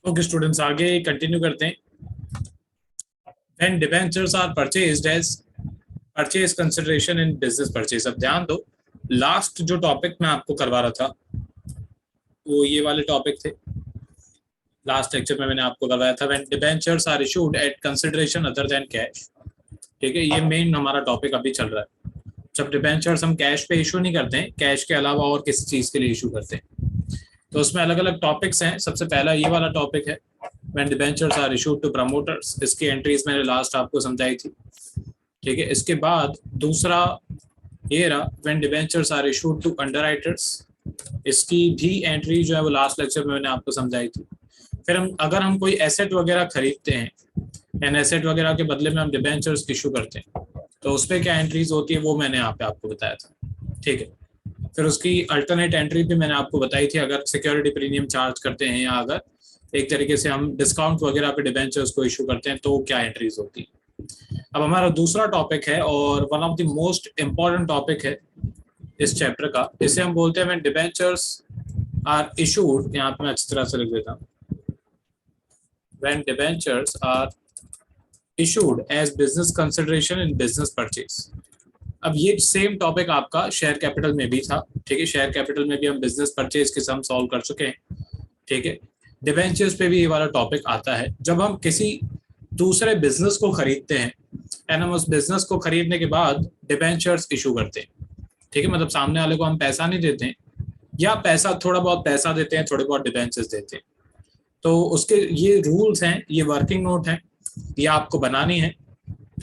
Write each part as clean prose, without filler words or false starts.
Okay students, आगे continue करते हैं। When debentures are purchased as purchase consideration in business purchase. अब ध्यान दो, लास्ट जो टॉपिक मैं आपको करवा रहा था वो ये वाले टॉपिक थे। लास्ट लेक्चर में मैंने आपको करवाया था when debentures are issued at consideration other than cash. ठीक है, ये मेन हमारा टॉपिक अभी चल रहा है। जब डिबेंचर्स हम कैश पे इशू नहीं करते हैं, कैश के अलावा और किसी चीज के लिए इशू करते हैं, तो उसमें अलग अलग टॉपिक्स हैं। सबसे पहला ये वाला टॉपिक है when debentures are issued to promoters. इसकी एंट्रीज मैंने लास्ट आपको समझाई थी। ठीक है, इसके बाद दूसरा ये रहा when debentures are issued to underwriters. इसकी भी एंट्री जो है वो लास्ट लेक्चर में मैंने आपको समझाई थी। फिर अगर हम कोई एसेट वगैरह खरीदते हैं, एन एसेट वगैरह के बदले में हम डिबेंचर्स इशू करते हैं, तो उस पर क्या एंट्रीज होती है वो मैंने यहाँ पे आपको बताया था। ठीक है, फिर उसकी अल्टरनेट एंट्री भी मैंने आपको बताई थी, अगर सिक्योरिटी प्रीमियम चार्ज करते हैं या अगर एक तरीके से हम डिस्काउंट वगैरह पे डिबेंचर्स को इशू करते हैं तो क्या एंट्रीज होती है। अब हमारा दूसरा टॉपिक है और one of the most important topic है इस चैप्टर का। इसे हम बोलते हैं व्हेन डिबेंचर्स आर इशूड। यहाँ पे मैं अच्छी तरह से लिख देता हूँ, when debentures are issued as business consideration in business purchase. अब ये सेम टॉपिक आपका शेयर कैपिटल में भी था। ठीक है, शेयर कैपिटल में भी हम बिजनेस परचेज के सम सॉल्व कर चुके हैं। ठीक है, डिबेंचर्स पे भी ये वाला टॉपिक आता है। जब हम किसी दूसरे बिजनेस को खरीदते हैं एंड हम उस बिजनेस को खरीदने के बाद डिबेंचर्स इशू करते हैं। ठीक है, मतलब सामने वाले को हम पैसा नहीं देते हैं या पैसा थोड़ा बहुत पैसा देते हैं, थोड़े बहुत डिबेंचर्स देते हैं। तो उसके ये रूल्स हैं, ये वर्किंग नोट है, ये आपको बनानी है।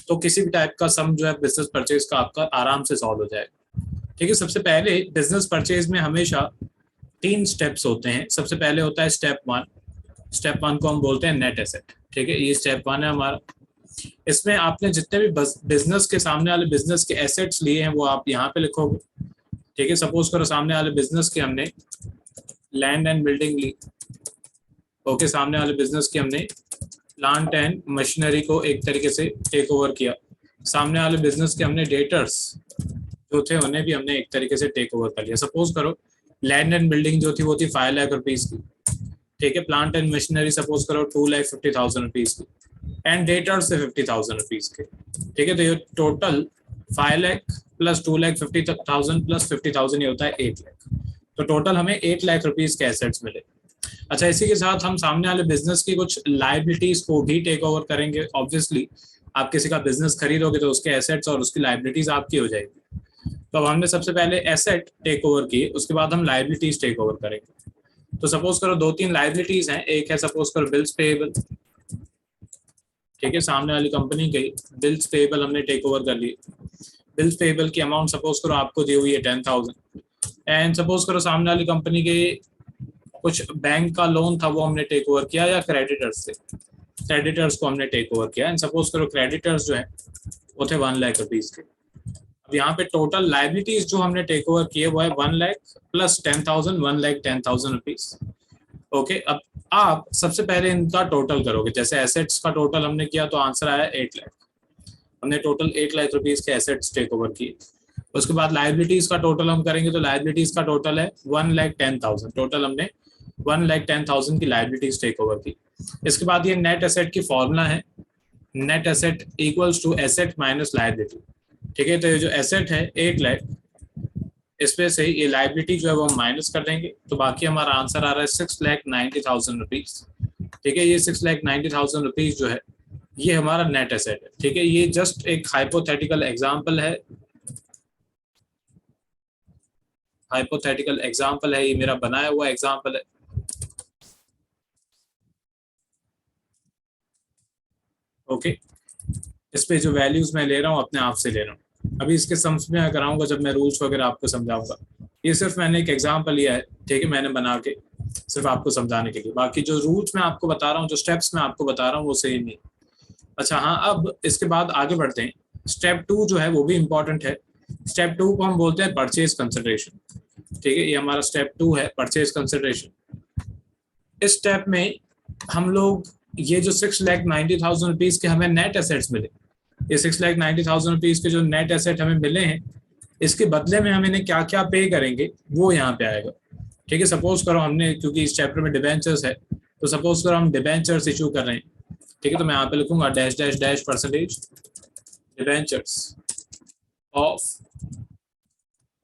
तो किसी भी टाइप का सम जो है बिजनेस परचेज का आपका आराम से सॉल्व हो जाएगा। ठीक है, सबसे पहले बिजनेस परचेज में हमेशा 3 स्टेप्स होते हैं। सबसे पहले होता है स्टेप 1। स्टेप 1 को हम बोलते हैं नेट एसेट। ठीक है, ये स्टेप 1 है हमारा। इसमें आपने जितने भी बिजनेस के सामने वाले बिजनेस के एसेट्स लिए हैं वो आप यहाँ पे लिखोगे। ठीक है, सपोज करो सामने वाले बिजनेस के हमने लैंड एंड बिल्डिंग ली। ओके, सामने वाले बिजनेस की हमने प्लांट एंड मशीनरी को एक तरीके से टेक ओवर किया। सामने वाले बिजनेस के हमने डेटर्स जो थे उन्हें भी हमने एक तरीके से टेक ओवर कर लिया। सपोज करो लैंड एंड बिल्डिंग जो थी वो थी 5 लाख रुपीज की। ठीक है, प्लांट एंड मशीनरी सपोज करो 2,50,000 रुपीज की एंड डेटर्स से 50,000 रुपीज के। ठीक है, तो ये टोटल 5 लाख प्लस 2,50,000 प्लस 50,000 ये होता है 8 लाख। तो टोटल हमें 8 लाख रुपीज के एसेट्स मिले। अच्छा, इसी के साथ हम सामने वाले बिजनेस की कुछ लाइबिलिटीज को भी टेक ओवर करेंगे। ऑब्वियसली आप किसी का बिजनेस खरीदोगे तो उसके एसेट्स और उसकी लाइबिलिटीज आपकी हो जाएगी। तो अब हमने सबसे पहले एसेट टेक ओवर किए, उसके बाद हम लाइबिलिटीज टेक ओवर करेंगे। तो सपोज करो 2-3 लाइबिलिटीज हैं। एक है सपोज करो बिल्स पेएबल। ठीक है, सामने वाली कंपनी के बिल्स पेएबल हमने टेक ओवर कर लिए। बिल्स पेएबल की अमाउंट सपोज करो आपको दी हुई है 10,000 एंड सपोज करो सामने वाली कंपनी के कुछ बैंक का लोन था वो हमने टेक ओवर किया या क्रेडिटर्स से, क्रेडिटर्स को हमने टेक ओवर किया एंड सपोज करो क्रेडिटर्स जो है वो थे 1 लाख रुपीज के। अब यहाँ पे टोटल लाइबिलिटीज जो हमने टेक ओवर किए वो है 1 लाख प्लस 10,000, 1,10,000 रुपीज। ओके, अब आप सबसे पहले इनका टोटल करोगे। जैसे एसेट्स का टोटल हमने किया तो आंसर आया 8 लाख। हमने टोटल 8 लाख रुपीज के एसेट्स टेक ओवर किए। उसके बाद लाइबिलिटीज का टोटल हम करेंगे तो लाइबिलिटीज का टोटल है 1,10,000। टोटल हमने 1,10,000 की लाइबिलिटीज टेक ओवर की। इसके बाद ये नेट एसेट की फॉर्मूला है, net asset equals to asset minus liability. ठीक है, तो ये जो एसेट है 8 लाख, इसमें से ये लाइबिलिटी जो है वो हम माइनस कर देंगे तो बाकी हमारा आंसर आ रहा है 6,90,000 रुपीज। ठीक है, ये 6,90,000 रुपीज जो है ये हमारा नेट एसेट है। ठीक है, ये जस्ट एक हाइपोथेटिकल एग्जांपल है, हाइपोथेटिकल एग्जांपल है, ये मेरा बनाया हुआ एग्जांपल है। ओके, इस पे जो वैल्यूज मैं ले रहा हूँ अपने आप से ले रहा हूँ। अभी इसके सम्स में मैं कराऊंगा जब मैं रूल्स वगैरह आपको समझाऊंगा। ये सिर्फ मैंने एक एग्जांपल लिया है। ठीक है, मैंने बना के सिर्फ आपको समझाने के लिए। बाकी जो रूल्स मैं आपको बता रहा हूँ, जो स्टेप्स मैं आपको बता रहा हूँ वो सेम नहीं। अच्छा हाँ, अब इसके बाद आगे बढ़ते हैं। स्टेप 2 जो है वो भी इंपॉर्टेंट है। स्टेप 2 को हम बोलते हैं परचेज कंसिडरेशन। ठीक है, ये हमारा स्टेप 2 है, परचेज कंसिडरेशन। इस स्टेप में हम लोग ये जो 6,90,000 रुपीज के हमें नेट एसेट्स मिले, ये 6,90,000 रुपीज के जो नेट एसेट हमें मिले हैं, इसके बदले में हम इन्हें क्या क्या पे करेंगे वो यहाँ पे आएगा। ठीक है, सपोज करो हमने, क्योंकि इस चैप्टर में डिबेंचर्स है तो सपोज करो हम डिबेंचर्स इशू कर रहे हैं, ठीक है, तो मैं यहाँ पे लिखूंगा dash dash dash percentage debentures of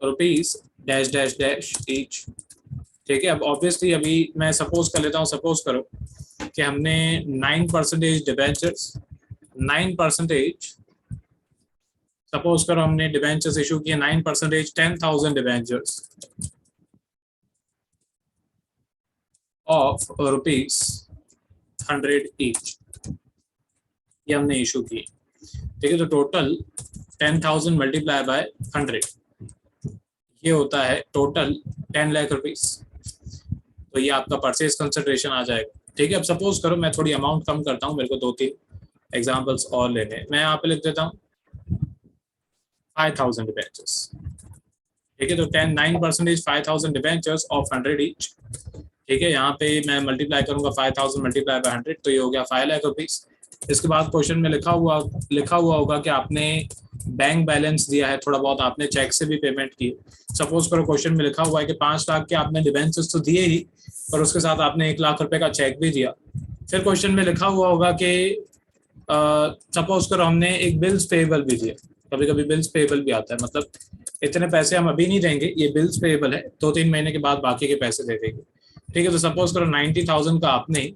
rupees dash dash dash each. ठीक है, अब ऑब्वियसली अभी मैं सपोज कर लेता हूँ, सपोज करो कि हमने 9% डिबेंचर्स 9%, सपोज करो हमने डिबेंचर्स इशू किए 9%, 10,000 डिबेंचर्स ऑफ रुपीज 100 ईच, ये हमने इशू किए। ठीक है, तो टोटल 10,000 मल्टीप्लाई बाय 100, ये होता है टोटल 10 लाख रुपीस। तो ये आपका परचेज कंसिडरेशन आ जाएगा। ठीक है, अब सपोज करो मैं थोड़ी अमाउंट कम करता हूँ, मेरे को 2-3 एग्जांपल्स और लेने, मैं यहाँ पे लिख देता हूँ 5,000 डिबेंचर्स। ठीक है, तो 9% 5,000 डिबेंचर्स ऑफ 100 ईच। ठीक है, यहाँ पे मैं मल्टीप्लाई करूंगा 5,000 मल्टीप्लाई बाय 100, तो ये हो गया 5 लाख रुपीस। इसके बाद क्वेश्चन में लिखा हुआ होगा कि आपने बैंक बैलेंस दिया है, थोड़ा बहुत आपने चेक से भी पेमेंट की। सपोज करो क्वेश्चन में लिखा हुआ है कि 5 लाख के आपने डिबेंचर्स तो दिए ही, पर उसके साथ आपने 1 लाख रुपए का चेक भी दिया। फिर क्वेश्चन में लिखा हुआ होगा कि सपोज करो हमने एक बिल्स पेएबल भी दिया। कभी कभी बिल्स पेएबल भी आता है, मतलब इतने पैसे हम अभी नहीं देंगे, ये बिल्स पेएबल है, 2-3 महीने के बाद बाकी के पैसे दे देंगे। ठीक है, तो सपोज करो 90,000 का आपने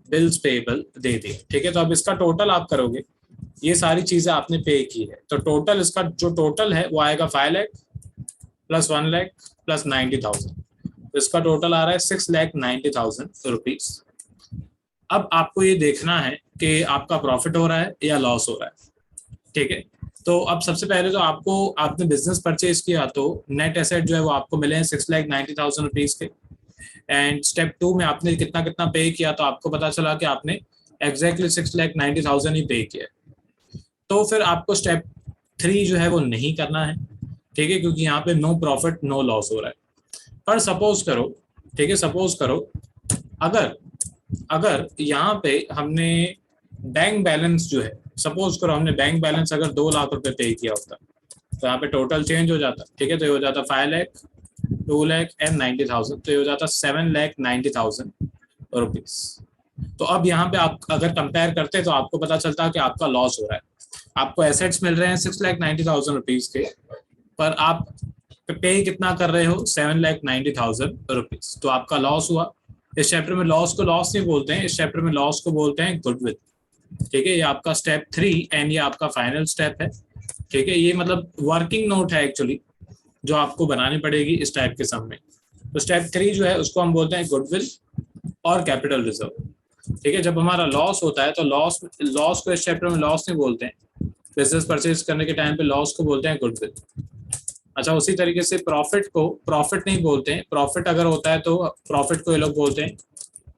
बिल्स पेएबल दे दिए। ठीक है, तो अब इसका टोटल आप करोगे, ये सारी चीजें आपने पे की है, तो टोटल इसका जो टोटल है वो आएगा 5 लाख प्लस 1 लाख प्लस 90,000, तो इसका टोटल आ रहा है 6,90,000 रुपीज। अब आपको ये देखना है कि आपका प्रॉफिट हो रहा है या लॉस हो रहा है। ठीक है, तो अब सबसे पहले तो आपने बिजनेस परचेज किया, तो नेट एसेट जो है वो आपको मिले हैं 6,90,000 रुपीज के। एंड स्टेप 2 में आपने कितना कितना पे किया, तो आपको पता चला कि आपने एग्जैक्टली 6,90,000 ही पे किया। तो फिर आपको स्टेप 3 जो है वो नहीं करना है। ठीक है, क्योंकि यहाँ पे नो प्रॉफिट नो लॉस हो रहा है। पर सपोज करो, ठीक है, सपोज करो अगर अगर यहाँ पे हमने बैंक बैलेंस जो है, सपोज करो हमने बैंक बैलेंस अगर 2 लाख रुपए पे किया होता, तो यहाँ पे टोटल चेंज हो जाता। ठीक है, तो ये हो जाता 5 लाख 2 लाख एंड 90,000, तो ये हो जाता 7,90,000 रुपीज। तो अब यहाँ पे आप अगर कंपेयर करते तो आपको पता चलता है कि आपका लॉस हो रहा है। आपको एसेट्स मिल रहे हैं 6,90,000 रुपीज के, पर आप पे कितना कर रहे हो 7,90,000 रुपीज, तो आपका लॉस हुआ। इस चैप्टर में लॉस को लॉस नहीं बोलते हैं, इस चैप्टर में लॉस को बोलते हैं गुडविल। ठीक है, ये आपका स्टेप 3 एंड ये आपका फाइनल स्टेप है। ठीक है, ये मतलब वर्किंग नोट है एक्चुअली, जो आपको बनानी पड़ेगी इस टाइप के सम में। तो स्टेप 3 जो है उसको हम बोलते हैं गुडविल और कैपिटल रिजर्व। ठीक है, जब हमारा लॉस होता है तो लॉस को इस चैप्टर में लॉस नहीं बोलते हैं, बिजनेस परचेज करने के टाइम पे लॉस को बोलते हैं गुडविल। अच्छा, उसी तरीके से प्रॉफिट को प्रॉफिट नहीं बोलते हैं, प्रॉफिट अगर होता है तो प्रॉफिट को ये लोग बोलते हैं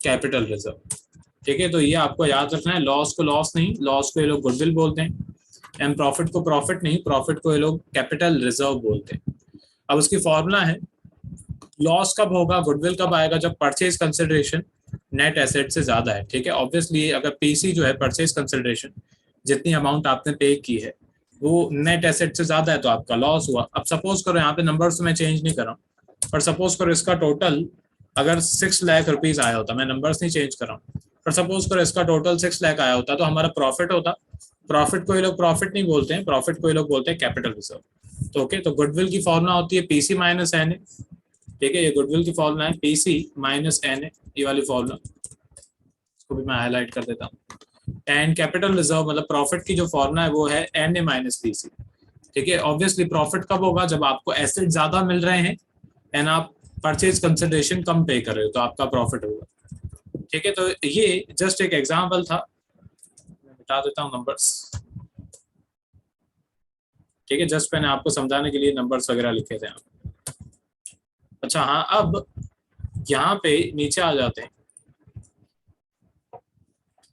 कैपिटल रिजर्व। ठीक है, तो ये आपको याद रखना है, लॉस को लॉस नहीं, लॉस को ये लोग गुडविल बोलते हैं, एंड प्रॉफिट को प्रॉफिट नहीं, प्रॉफिट को ये लोग कैपिटल रिजर्व बोलते हैं। अब उसकी फॉर्मूला है, लॉस कब होगा, गुडविल कब आएगा, जब परचेज कंसिडरेशन नेट एसेट से ज्यादा है। ठीक है, ऑब्वियसली अगर पीसी जो है परचेज कंसिडरेशन जितनी अमाउंट आपने पे की है वो नेट एसेट से ज्यादा है, तो आपका लॉस हुआ। अब सपोज करो यहाँ पे नंबर्स में चेंज नहीं कर रहा हूँ, पर सपोज करो इसका टोटल अगर 6 लाख रुपीज आया होता, मैं नंबर्स नहीं चेंज कर रहा हूँ, पर सपोज करो इसका टोटल 6 लाख आया होता, तो हमारा प्रॉफिट होता। प्रॉफिट को ये लोग प्रॉफिट नहीं बोलते हैं, प्रॉफिट को ये लोग बोलते हैं कैपिटल रिजर्व। तो ओके, तो गुडविल की फॉर्मूला होती है पीसी माइनस एन ए। ठीक है, ये गुडविल की फॉर्मूला है पीसी माइनस एन ए, ये वाली फॉर्मूला, इसको भी मैं हाईलाइट कर देता हूँ। एंड कैपिटल रिजर्व मतलब प्रॉफिट की जो फॉर्मूला है वो है एन ए माइनस पीसी। ठीक है, ऑब्वियसली प्रॉफिट कब होगा, जब आपको एसेट ज्यादा मिल रहे हैं एंड आप परचेज कंसिडरेशन कम पे कर रहे हो, तो आपका प्रॉफिट होगा। ठीक है, तो ये जस्ट एक एग्जांपल था, मैं बता देता हूँ नंबर्स। ठीक है, जस्ट मैंने आपको समझाने के लिए नंबर्स वगैरह लिखे थे यहाँ। अच्छा हाँ, अब यहाँ पे नीचे आ जाते हैं।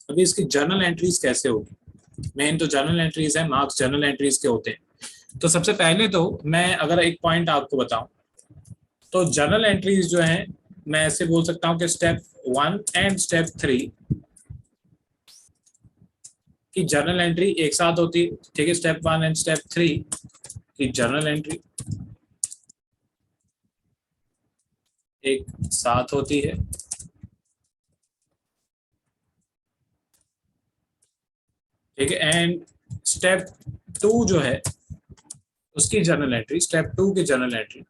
अभी इसकी जर्नल एंट्रीज कैसे होगी, मेन तो जर्नल एंट्रीज है, मार्क्स जर्नल एंट्रीज के होते हैं। तो सबसे पहले तो मैं अगर एक पॉइंट आपको बताऊं, तो जर्नल एंट्रीज जो हैं मैं ऐसे बोल सकता हूं कि स्टेप 1 एंड स्टेप 3 की जर्नल एंट्री एक साथ होती है। ठीक है, स्टेप 1 एंड स्टेप 3 की जर्नल एंट्री एक साथ होती है। ठीक है। एंड स्टेप 2 जो है उसकी जर्नल एंट्री, स्टेप 2 की जर्नल एंट्री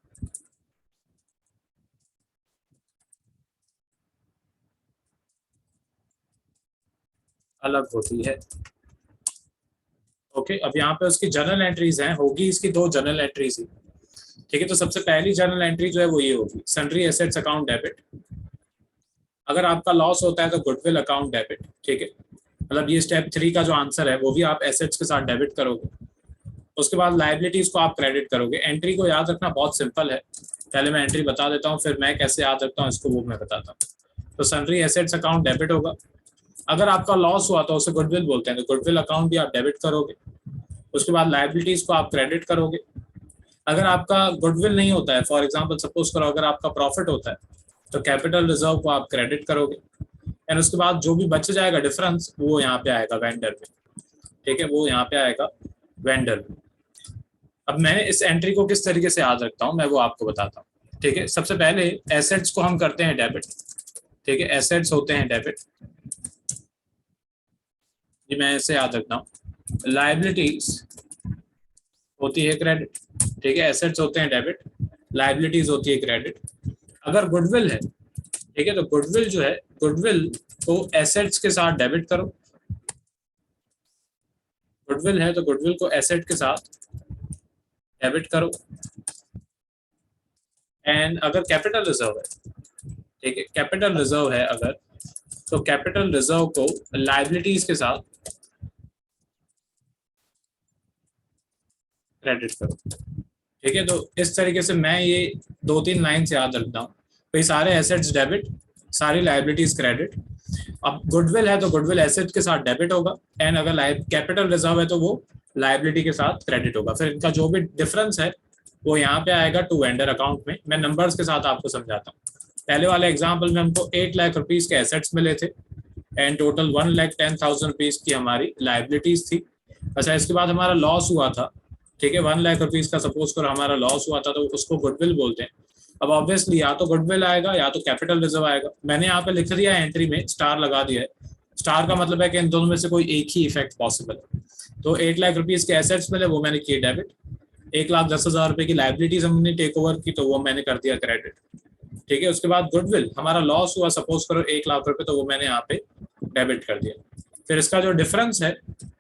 अलग होती है। ओके, अब यहाँ पे उसकी जर्नल एंट्रीज हैं, होगी इसकी 2 जर्नल एंट्रीज ही। ठीक है, तो सबसे पहली जर्नल एंट्री जो है वो ये होगी, सन्ड्री एसेट्स अकाउंट डेबिट। अगर आपका लॉस होता है तो गुडविल अकाउंट डेबिट। ठीक है, मतलब ये स्टेप 3 का जो आंसर है वो भी आप एसेट्स के साथ डेबिट करोगे। उसके बाद लाइबिलिटीज को आप क्रेडिट करोगे। एंट्री को याद रखना बहुत सिंपल है, पहले मैं एंट्री बता देता हूँ, फिर मैं कैसे याद रखता हूँ इसको वो मैं बताता हूँ। तो सन्ड्री एसेट्स अकाउंट डेबिट होगा। अगर आपका लॉस हुआ तो उसे गुडविल बोलते हैं, तो गुडविल अकाउंट भी आप डेबिट करोगे। उसके बाद लाइबिलिटीज को आप क्रेडिट करोगे। अगर आपका गुडविल नहीं होता है, फॉर एग्जांपल सपोज करो अगर आपका प्रॉफिट होता है, तो कैपिटल रिजर्व को आप क्रेडिट करोगे। एंड उसके बाद जो भी बच जाएगा डिफरेंस वो यहाँ पे आएगा वेंडर में। ठीक है, वो यहाँ पे आएगा वेंडर में। अब मैं इस एंट्री को किस तरीके से याद रखता हूँ मैं वो आपको बताता हूँ। ठीक है, सबसे पहले एसेट्स को हम करते हैं डेबिट। ठीक है, एसेट्स होते हैं डेबिट, ये मैं ऐसे याद रखता हूँ। लाइबिलिटीज होती है क्रेडिट। ठीक है, एसेट्स होते हैं डेबिट, लाइबिलिटीज होती है क्रेडिट। अगर गुडविल है, ठीक है, तो गुडविल जो है, गुडविल को एसेट्स के साथ डेबिट करो। गुडविल है तो गुडविल को एसेट के साथ डेबिट करो। एंड अगर कैपिटल रिजर्व है, ठीक है, कैपिटल रिजर्व है अगर, तो कैपिटल रिजर्व को लाइबिलिटीज के साथ क्रेडिट करो। ठीक है, तो इस तरीके से मैं ये 2-3 लाइन से याद रखता हूँ। भाई सारे एसेट्स डेबिट, सारी लाइबिलिटीज क्रेडिट। अब गुडविल है तो गुडविल एसेट के साथ डेबिट होगा। एंड अगर कैपिटल रिजर्व है तो वो लाइबिलिटी के साथ क्रेडिट होगा। फिर इनका जो भी डिफरेंस है वो यहाँ पे आएगा टू वेंडर अकाउंट में। मैं नंबर्स के साथ आपको समझाता हूँ। पहले वाले एग्जाम्पल में हमको 8 लाख रुपीज के एसेट्स मिले थे एंड टोटल 1,10,000 रुपीज की हमारी लाइबिलिटीज थी। अच्छा, इसके बाद हमारा लॉस हुआ था। ठीक है, 1 लाख रुपीज का सपोज करो हमारा लॉस हुआ था, तो उसको गुडविल बोलते हैं। अब ऑब्वियसली या तो गुडविल आएगा या तो कैपिटल रिजर्व आएगा। मैंने यहाँ पे लिख दिया है एंट्री में, स्टार लगा दिया है। स्टार का मतलब है कि इन दोनों में से कोई एक ही इफेक्ट पॉसिबल है। तो 8 लाख रुपीज के एसेट्स मिले, वो मैंने किए डेबिट। 1,10,000 रुपए की लाइबिलिटीज हमने टेक ओवर की, तो वो मैंने कर दिया क्रेडिट। ठीक है, उसके बाद गुडविल, हमारा लॉस हुआ सपोज करो 1 लाख रुपए, तो वो मैंने यहाँ पे डेबिट कर दिया। फिर इसका जो डिफरेंस है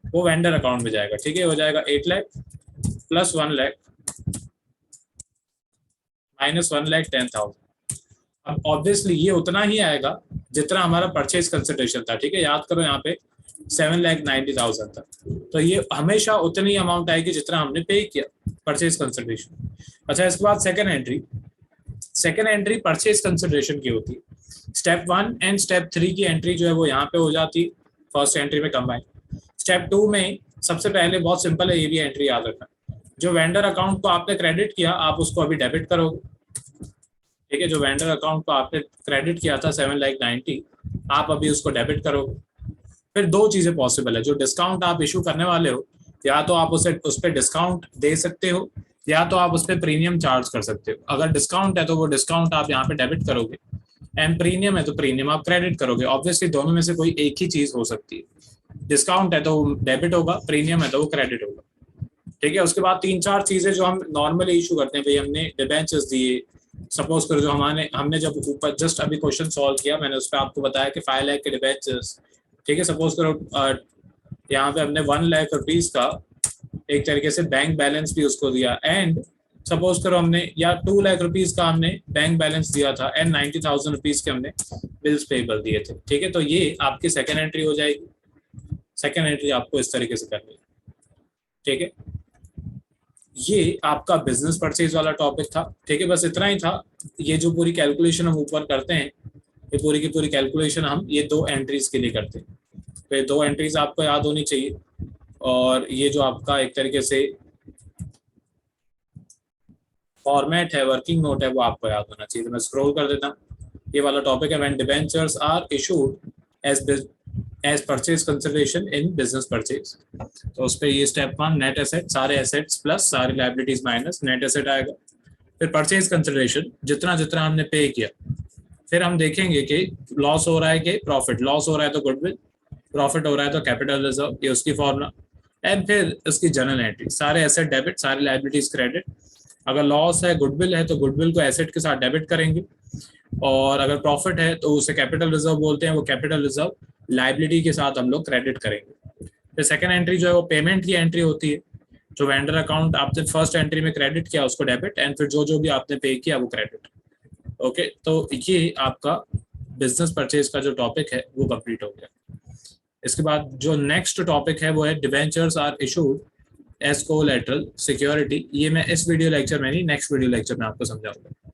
वो वेंडर अकाउंट में जाएगा। ठीक है, हो जाएगा 8 लाख प्लस 1 लाख माइनस 1,10,000। अब ऑब्वियसली ये उतना ही आएगा जितना हमारा परचेज कंसिडरेशन था। ठीक है, याद करो यहाँ पे 7,90,000 था, तो ये हमेशा उतनी अमाउंट आएगी जितना हमने पे किया परचेज कंसिडरेशन। अच्छा, इसके बाद second entry, second entry purchase consideration की होती है। स्टेप 1 एंड स्टेप 3 की एंट्री जो है वो यहाँ पे हो जाती है, फर्स्ट एंट्री में कंबाइन। स्टेप 2 में सबसे पहले बहुत सिंपल है, ये भी एंट्री याद रखना, जो वेंडर अकाउंट को आपने क्रेडिट किया आप उसको अभी डेबिट करोगे। ठीक है, जो वेंडर अकाउंट को आपने क्रेडिट किया था 7,90,000, आप अभी उसको डेबिट करोगे। फिर 2 चीजें पॉसिबल है, जो डिस्काउंट आप इशू करने वाले हो, या तो आप उसे उस पर डिस्काउंट दे सकते हो या तो आप उस पर प्रीमियम चार्ज कर सकते हो। अगर डिस्काउंट है तो वो डिस्काउंट आप यहाँ पे डेबिट करोगे, एंड प्रीमियम है तो प्रीमियम आप क्रेडिट करोगे। ऑब्वियसली दोनों में से कोई एक ही चीज हो सकती है, डिस्काउंट है तो डेबिट होगा, प्रीमियम है तो वो क्रेडिट होगा। ठीक है, उसके बाद 3-4 चीजें जो हम नॉर्मली इशू करते हैं, भाई हमने डिबेंचर्स दिए, सपोज करो जो हमने जब ऊपर जस्ट अभी क्वेश्चन सॉल्व किया मैंने उस पर आपको बताया कि 5 लाख के डिबेंचर्स। ठीक है, सपोज करो यहाँ पे हमने 1 लाख रुपीज का एक तरीके से बैंक बैलेंस भी उसको दिया, एंड सपोज करो हमने या 2 लाख रुपीज का हमने बैंक बैलेंस दिया था एंड 90,000 रुपीज के हमने बिल्स पेबल दिए थे। ठीक है, तो ये आपकी सेकेंड एंट्री हो जाएगी। सेकेंड एंट्री आपको इस तरीके से करनी है। ठीक है, ये आपका बिजनेस परचेज वाला टॉपिक था। ठीक है, बस इतना ही था। ये जो पूरी कैलकुलेशन हम ऊपर करते हैं, ये पूरी की पूरी कैलकुलेशन हम ये 2 एंट्रीज के लिए करते हैं। तो ये 2 एंट्रीज आपको याद होनी चाहिए, और ये जो आपका एक तरीके से फॉर्मेट है, वर्किंग नोट है, वो आपको याद होना चाहिए। तो मैं स्क्रॉल कर देता हूँ। ये वाला टॉपिक है when debentures are issued as purchase consideration in business purchase. तो उस पर ये स्टेप 1 नेट एसेट, सारे एसेट्स प्लस सारी लाइबिलिटीज माइनस नेट एसेट आएगा। फिर परचेज कंसिडरेशन जितना जितना हमने पे किया, फिर हम देखेंगे कि लॉस हो रहा है कि प्रॉफिट। लॉस हो रहा है तो गुडविल, प्रॉफिट हो रहा है तो कैपिटल रिजर्व, ये उसकी फॉर्मूला। एंड फिर उसकी जर्नल एंट्री, सारे एसेट डेबिट, सारे लाइबिलिटीज क्रेडिट। अगर लॉस है, गुडविल है, तो गुडविल को एसेट के साथ डेबिट करेंगे, और अगर प्रॉफिट है तो उसे कैपिटल रिजर्व बोलते हैं, वो कैपिटल रिजर्व लाइबिलिटी के साथ हम लोग क्रेडिट करेंगे। फिर सेकंड एंट्री जो है वो पेमेंट की एंट्री होती है, जो वेंडर अकाउंट आपने फर्स्ट एंट्री में क्रेडिट किया उसको डेबिट, एंड फिर जो जो भी आपने पे किया वो क्रेडिट। ओके, तो ये आपका बिजनेस परचेज का जो टॉपिक है वो कंप्लीट हो गया। इसके बाद जो नेक्स्ट टॉपिक है वो है debentures are issued as collateral security. ये मैं इस वीडियो लेक्चर में नहीं, नेक्स्ट वीडियो लेक्चर में आपको समझाऊंगा।